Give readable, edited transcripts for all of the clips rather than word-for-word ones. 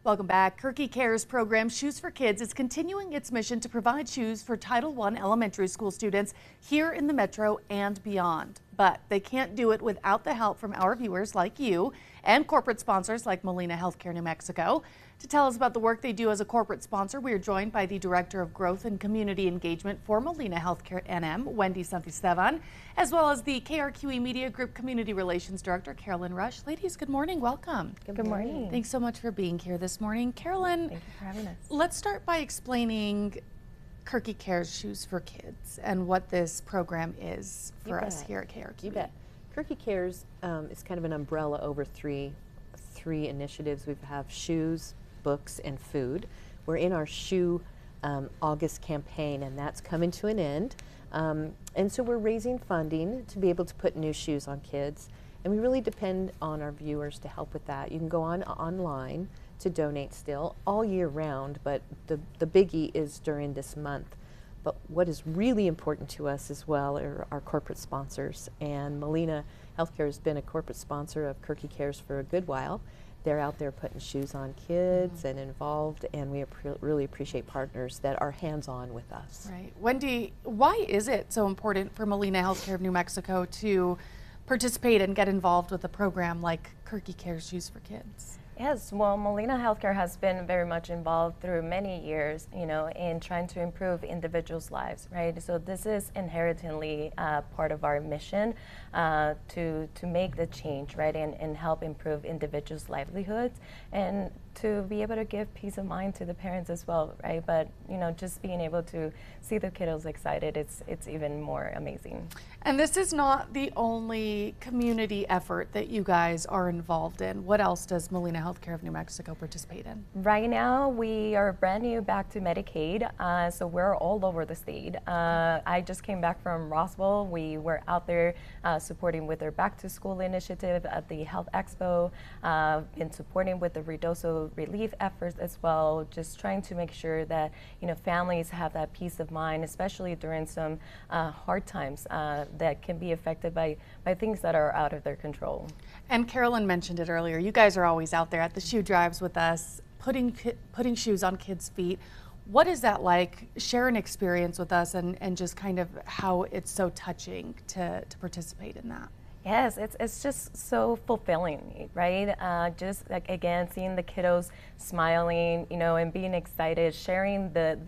Welcome back. KRQE Cares program Shoes for Kids is continuing its mission to provide shoes for Title I elementary school students here in the Metro and beyond. But they can't do it without the help from our viewers like you and corporate sponsors like Molina Healthcare New Mexico. To tell us about the work they do as a corporate sponsor, we are joined by the Director of Growth and Community Engagement for Molina Healthcare NM, Wendy Santisteban, as well as the KRQE Media Group Community Relations Director, Carolyn Rush. Ladies, good morning. Welcome. Good morning. Thanks so much for being here this morning. Carolyn, thank you for having us. Let's start by explaining KRQE Cares Shoes for Kids and what this program is for us here at KRQE. You bet. KRQE Cares is kind of an umbrella over three initiatives. We have shoes, books, and food. We're in our shoe August campaign, and that's coming to an end. And so we're raising funding to be able to put new shoes on kids, and we really depend on our viewers to help with that. You can go online to donate still all year round, but the biggie is during this month. But what is really important to us as well are our corporate sponsors, and Molina Healthcare has been a corporate sponsor of KRQE Cares for a good while. They're out there putting shoes on kids and involved, and we really appreciate partners that are hands-on with us. Right. Wendy, why is it so important for Molina Healthcare of New Mexico to participate and get involved with a program like KRQE Cares Shoes for Kids? Yes, well, Molina Healthcare has been very much involved through many years, in trying to improve individuals' lives, right? So this is inherently part of our mission to make the change, right, and help improve individuals' livelihoods and to be able to give peace of mind to the parents as well, right? But just being able to see the kiddos excited, it's even more amazing. And this is not the only community effort that you guys are involved in. What else does Molina Healthcare of New Mexico participate in? Right now, we are brand new back to Medicaid, so we're all over the state. I just came back from Roswell. We were out there supporting with their Back to School initiative at the Health Expo, and supporting with the Ruidoso relief efforts as well, just trying to make sure that families have that peace of mind, especially during some hard times that can be affected by things that are out of their control. And Carolyn mentioned it earlier, you guys are always out there at the shoe drives with us, putting shoes on kids' feet. What is that like? Share an experience with us and just kind of how it's so touching to participate in that. Yes, it's just so fulfilling, right? Just like, again, seeing the kiddos smiling, and being excited, sharing the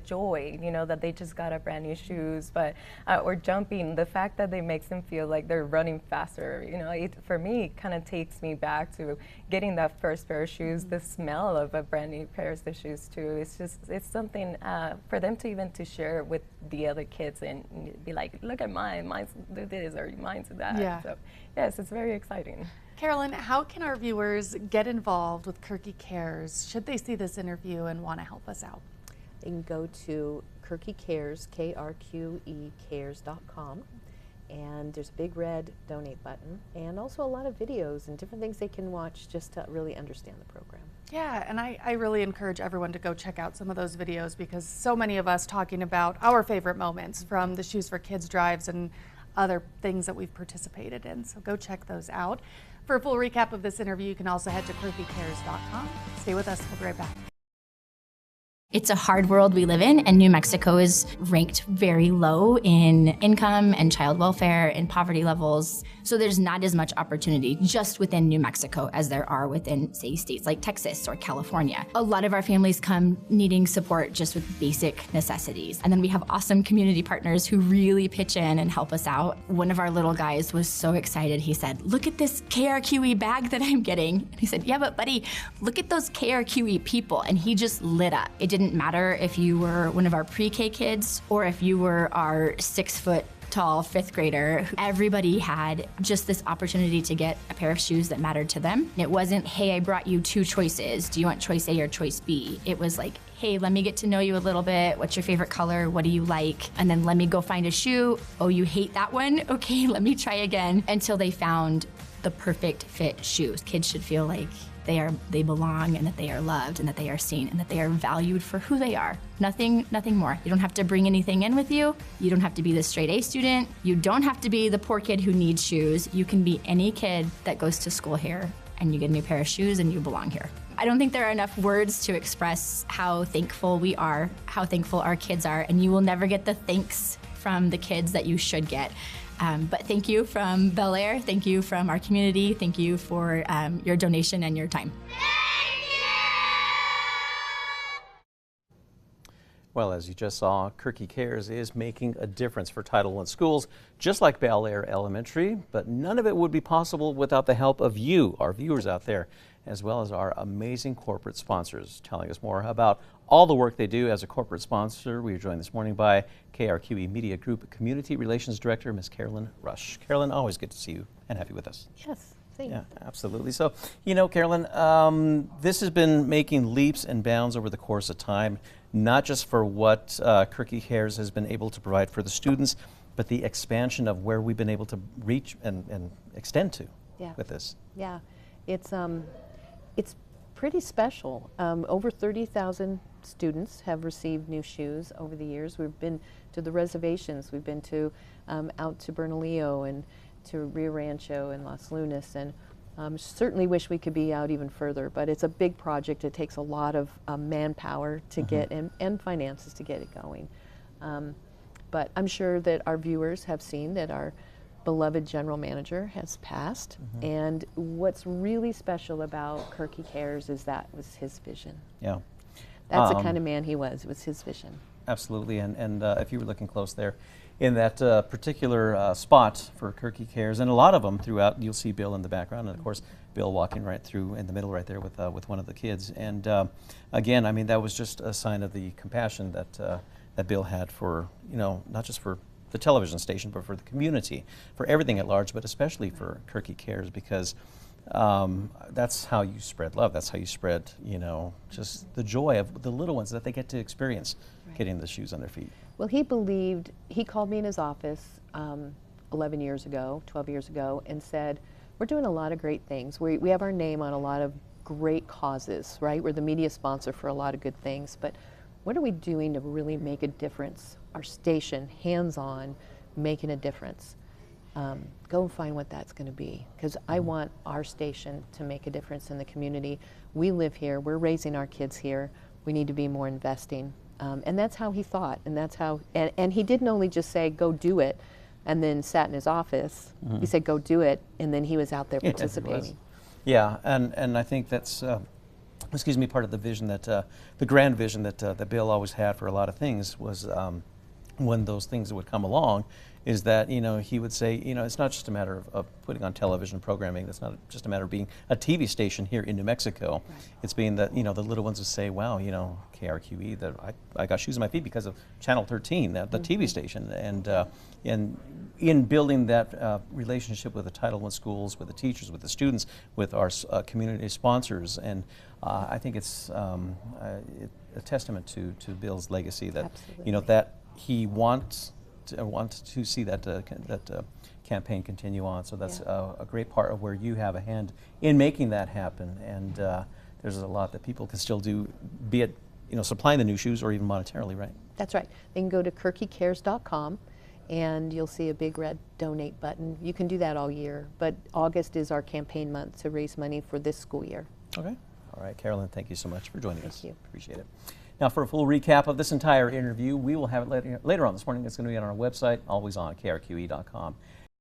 joy, that they just got a brand new shoes, but or jumping. The fact that it makes them feel like they're running faster, for me, kind of takes me back to getting that first pair of shoes. The smell of a brand new pair of shoes too. It's something for them to even to share with the other kids and be like, look at mine's do this or mine's that. Yeah. So yes, it's very exciting. Carolyn, how can our viewers get involved with KRQE Cares should they see this interview and want to help us out? They can go to KRQE Cares, KRQEcares.com, and there's a big red donate button, and also a lot of videos and different things they can watch just to really understand the program. Yeah, and I really encourage everyone to go check out some of those videos because so many of us talking about our favorite moments from the Shoes for Kids drives and other things that we've participated in. So go check those out. For a full recap of this interview, you can also head to KRQEcares.com. Stay with us. We'll be right back. It's a hard world we live in, and New Mexico is ranked very low in income and child welfare and poverty levels. So there's not as much opportunity just within New Mexico as there are within, say, states like Texas or California. A lot of our families come needing support just with basic necessities. And then we have awesome community partners who really pitch in and help us out. One of our little guys was so excited. He said, look at this KRQE bag that I'm getting. And he said, yeah, but buddy, look at those KRQE people. And he just lit up. It didn't matter if you were one of our pre-K kids or if you were our 6-foot tall 5th grader. Everybody had just this opportunity to get a pair of shoes that mattered to them. It wasn't, hey, I brought you 2 choices. Do you want choice A or choice B? It was like, hey, let me get to know you a little bit. What's your favorite color? What do you like? And then let me go find a shoe. Oh, you hate that one? Okay, let me try again until they found the perfect fit shoes. Kids should feel like they belong and that they are loved and that they are seen and that they are valued for who they are. Nothing more. You don't have to bring anything in with you. You don't have to be the straight A student. You don't have to be the poor kid who needs shoes. You can be any kid that goes to school here and you get a new pair of shoes and you belong here. I don't think there are enough words to express how thankful we are, how thankful our kids are, and you will never get the thanks from the kids that you should get. But thank you from Bel Air, thank you from our community, thank you for your donation and your time. Well, as you just saw, KRQE Cares is making a difference for Title I schools, just like Bel Air Elementary, but none of it would be possible without the help of you, our viewers out there, as well as our amazing corporate sponsors. Telling us more about all the work they do as a corporate sponsor, we are joined this morning by KRQE Media Group Community Relations Director, Ms. Carolyn Rush. Carolyn, always good to see you and have you with us. Yes, thank you. Yeah, absolutely. So, you know, Carolyn, this has been making leaps and bounds over the course of time, not just for what KRQE Cares has been able to provide for the students, but the expansion of where we've been able to reach and extend to with this. Yeah, it's pretty special. Over 30,000 students have received new shoes over the years. We've been to the reservations. We've been to out to Bernalillo and to Rio Rancho and Las Lunas, and certainly wish we could be out even further, but it's a big project. It takes a lot of manpower to get and finances to get it going. But I'm sure that our viewers have seen that our beloved general manager has passed, and what's really special about KRQE Cares is that was his vision. Yeah. That's the kind of man he was. It was his vision. Absolutely, and if you were looking close there, in that particular spot for KRQE Cares, and a lot of them throughout, you'll see Bill in the background, and of course Bill walking right through in the middle right there with one of the kids. And again, I mean, that was just a sign of the compassion that Bill had for, you know, not just for the television station, but for the community, for everything at large, but especially for KRQE Cares, because that's how you spread love. That's how you spread, you know, just the joy of the little ones that they get to experience getting the shoes on their feet. Well, he believed, he called me in his office 11 years ago, 12 years ago, and said, we're doing a lot of great things. We have our name on a lot of great causes, right? We're the media sponsor for a lot of good things, but what are we doing to really make a difference? Our station, hands-on, making a difference. Go and find what that's going to be, because I want our station to make a difference in the community. We live here, we're raising our kids here, we need to be more investing. And that's how he thought, and that's how, and he didn't only just say, go do it, and then sat in his office. He said, go do it, and then he was out there participating. Yeah, and I think that's, excuse me, part of the vision that, the grand vision that Bill always had for a lot of things was when those things would come along, is that, you know, he would say, you know, it's not just a matter of putting on television programming. It's not just a matter of being a TV station here in New Mexico. Right. It's being that, you know, the little ones would say, wow, you know, KRQE, that I got shoes on my feet because of Channel 13, the TV station. And in building that relationship with the Title I schools, with the teachers, with the students, with our community sponsors. And I think it's a testament to Bill's legacy that, you know, that he wants to see that campaign continue on. So that's a great part of where you have a hand in making that happen. And there's a lot that people can still do, be it, you know, supplying the new shoes or even monetarily, right? That's right. They can go to KRQEcares.com and you'll see a big red donate button. You can do that all year, but August is our campaign month to raise money for this school year. Okay. All right, Carolyn, thank you so much for joining us. Thank you. Appreciate it. Now, for a full recap of this entire interview, we will have it later on this morning. It's going to be on our website, always on KRQE.com.